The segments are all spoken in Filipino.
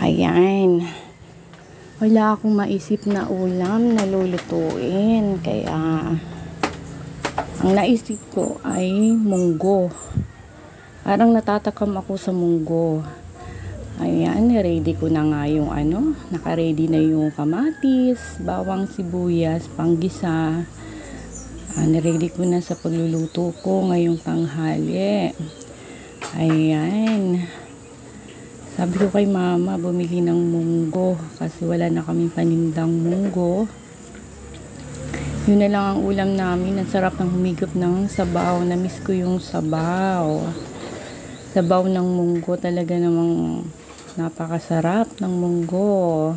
Ayan. Wala akong maisip na ulam na lulutuin. Kaya, ang naisip ko ay munggo. Parang natatakam ako sa munggo. Ayan, ready ko na nga yung naka-ready na yung kamatis, bawang sibuyas, panggisa. Ready ko na sa pagluluto ko ngayong tanghali. Ayan. Sabi ko kay mama, bumili ng munggo kasi wala na kaming panindang munggo. Yun na lang ang ulam namin. Ang sarap ng humigop ng sabaw. Namiss ko yung sabaw. Sabaw ng munggo talaga namang napakasarap ng munggo.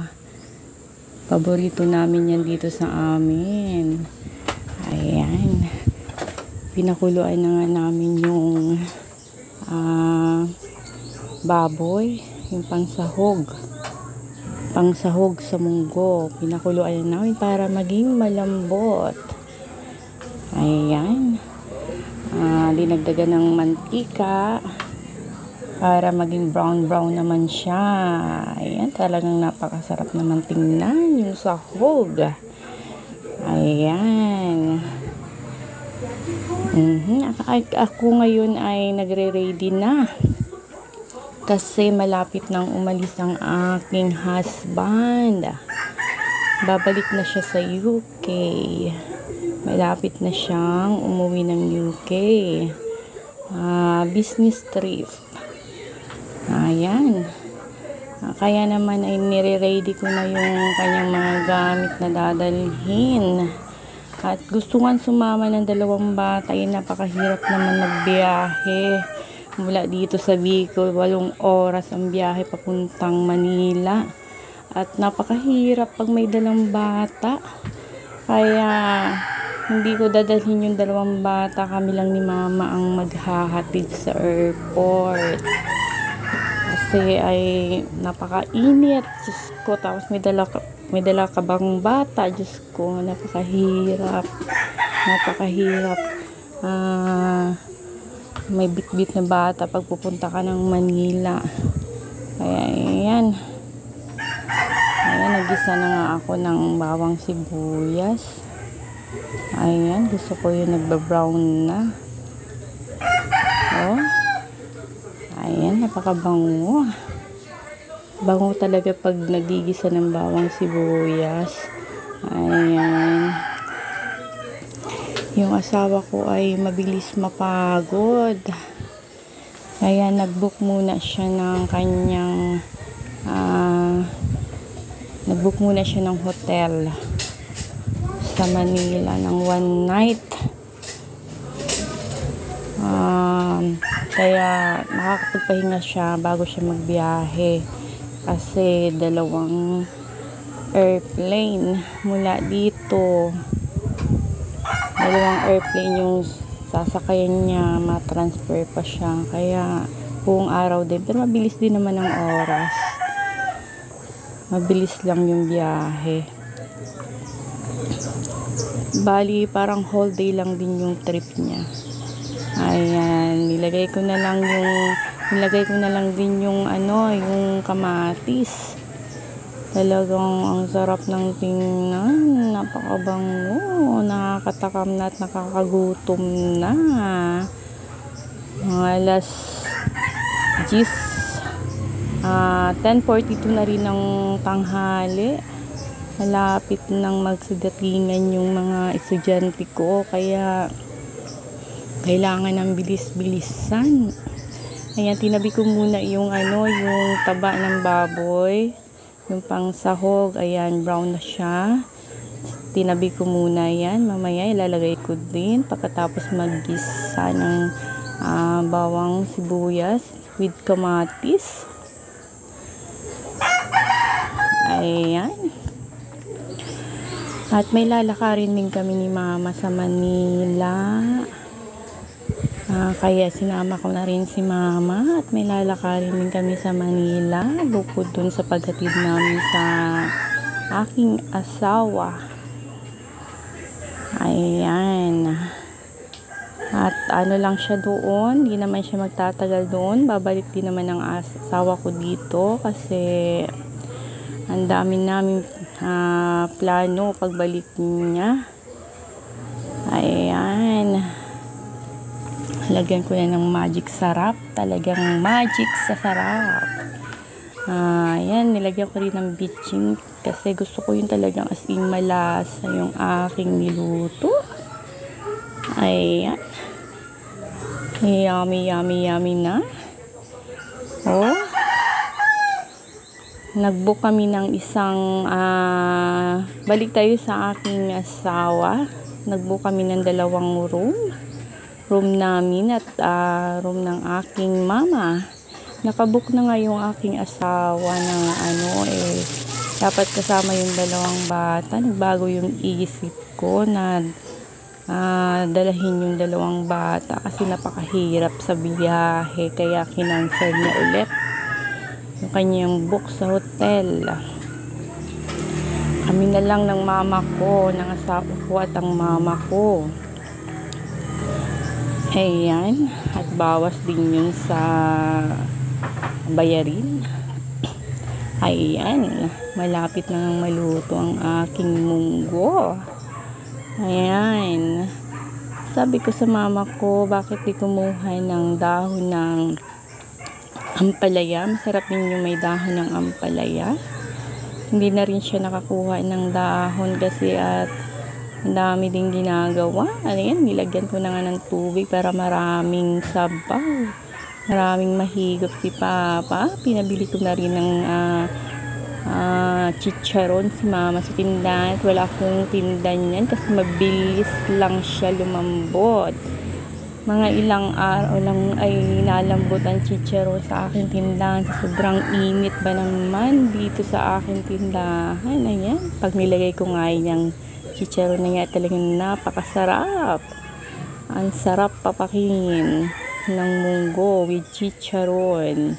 Paborito namin yan dito sa amin. Ayan. Pinakuluan na nga namin yung baboy, yung pangsahog sa munggo. Pinakuluan na namin para maging malambot. Ayan. Dinagdagan ng mantika para maging brown naman siya. Ayan, talagang napakasarap naman tingnan yung sahog. Ayan. Ako ngayon ay nagre-ready na kasi malapit nang umalis ang aking husband. Babalik na siya sa UK. Malapit na siyang umuwi ng UK. Business trip. Ayan. Kaya naman ay nire-ready ko na yung kanyang mga gamit na dadalhin. At gusto nga sumama ng 2 bata. Napakahirap naman magbiyahe. Mula dito sa Bicol, 8 oras ang biyahe papuntang Manila. At napakahirap pag may 2 bata. Kaya hindi ko dadalhin yung 2 bata. Kami lang ni mama ang maghahatid sa airport. Kasi ay napakainit. Diyos ko, tapos may dala ka bang bata. Diyos ko, napakahirap. May bitbit na bata pag pupunta ka ng Manila. Kaya ayan, nagisa na nga ako ng bawang sibuyas. Ayan, gusto ko yung nagba-brown na. Ayan, napakabango. Bango talaga pag nagigisa ng bawang sibuyas. Ayan. Yung asawa ko ay mabilis mapagod. Kaya nag-book muna siya ng kanyang hotel sa Manila ng 1 night. Kaya makakapagpahinga siya bago siya magbiyahe. Kasi 2 airplane mula dito. 2 airplane yung sasakayan niya, matransfer pa siya. Kaya buong araw din. Pero mabilis din naman ang oras. Mabilis lang yung biyahe. Bali, parang whole day lang din yung trip niya. Ayan, nilagay ko na lang din yung yung kamatis. Talagang ang sarap ng tingnan. Napakabango. Nakakatakam na at nakakagutom na. Alas 10:42 na rin ng tanghali. Malapit nang magsidatingan yung mga estudyante ko. Kaya kailangan ng bilis-bilisan. Ayan, tinabi ko muna yung taba ng baboy. Yung pangsahog, ayan, brown na siya. Tinabi ko muna yan. Mamaya ilalagay ko din. Pagkatapos maggisa ng bawang sibuyas with kamatis. Ayan. At may lalakarin din kami ni mama sa Manila. Kaya sinama ko na rin si mama at may lalakarin din kami sa Manila bukod dun sa paghatid namin sa aking asawa. Ayan. At ano lang siya doon, hindi naman siya magtatagal doon. Babalik din naman ang asawa ko dito kasi ang dami namin plano pagbalik niya. Ayan. Lagyan ko na ng magic sarap. Talagang magic sa sarap. Ayan, nilagyan ko rin ng bitching kasi gusto ko yung talagang as in malasa yung aking niluto. Ayan. Yummy, yummy, yummy na. Oh. Nag-book kami ng isang balik tayo sa aking asawa. Nag-book kami ng 2 room namin at room ng aking mama. Nakabook na nga yung aking asawa ng dapat kasama yung 2 bata. Nagbago yung isip ko na dalahin yung 2 bata kasi napakahirap sa biyahe, kaya kinansel niya ulit yung kanyang book sa hotel. Kami na lang ng mama ko, ng asawa ko at ang mama ko. Ayan, at bawas din yun sa bayarin. Ayan, malapit na maluto ang aking munggo. Ayan. Sabi ko sa mama ko, bakit di kumuha ng dahon ng ampalaya? Masarap din yung may dahon ng ampalaya. Hindi na rin siya nakakuha ng dahon kasi at ang dami din ginagawa. Ayan, nilagyan ko na nga ng tubig para maraming sabaw. Maraming mahigop si Papa. Pinabili ko na rin ng chicharon si mama sa tindahan. Wala akong tindahan yan kasi mabilis lang siya lumambot. Mga ilang araw lang ay nalambot ang chicharon sa aking tindahan. Sobrang init ba naman dito sa aking tindahan. Ayan, pag nilagay ko nga yung chicharon na nga, talagang napakasarap. Ang sarap papakin ng munggo with chicharon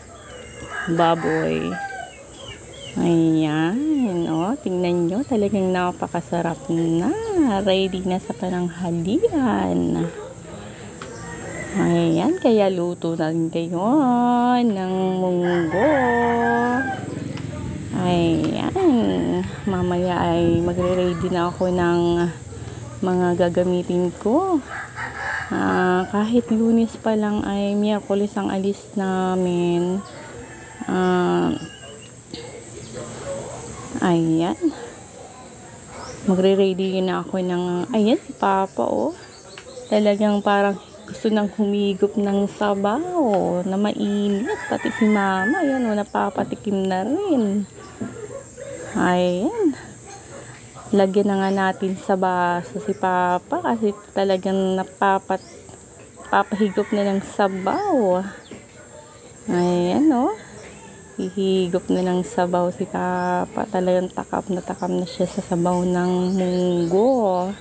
baboy. Ayan, tingnan nyo, talagang napakasarap na. Ready na sa pananghalian. Ayan, kaya luto na rin kayo ng munggo. Ayan, mamaya ay magre-ready na ako ng mga gagamitin ko. Kahit Lunes pa lang ay Miyerkules ang alis namin. Ayan, magre-ready na ako ng, ayan si Papa talagang parang gusto nang humigop ng sabaw na mainit. Pati si Mama, ayan napapatikim na rin. Ayan, lagyan na nga natin sa baso si Papa kasi talagang papahigop na ng sabaw. Ayan hihigop na ng sabaw si Papa. Talagang takam na siya sa sabaw ng munggo.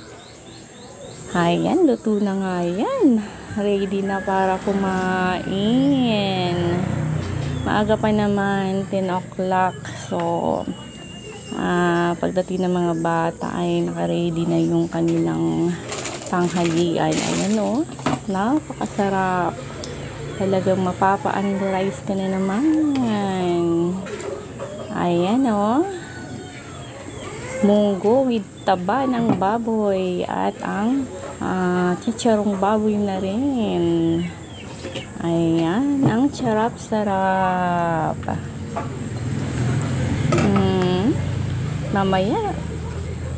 Ayan, luto na nga yan. Ready na para kumain. Maaga pa naman, 10 o'clock. So, pagdating ng mga bata ay naka-ready na yung kanilang tanghalian. Ayan napakasarap. Talagang mapapa-analyze ka na naman. Ayan munggo with taba ng baboy at ang chicharong baboy na rin. Ayan, ang sarap-sarap. Mamaya,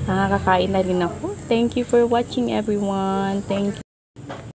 nakakain na rin ako. Thank you for watching everyone. Thank you.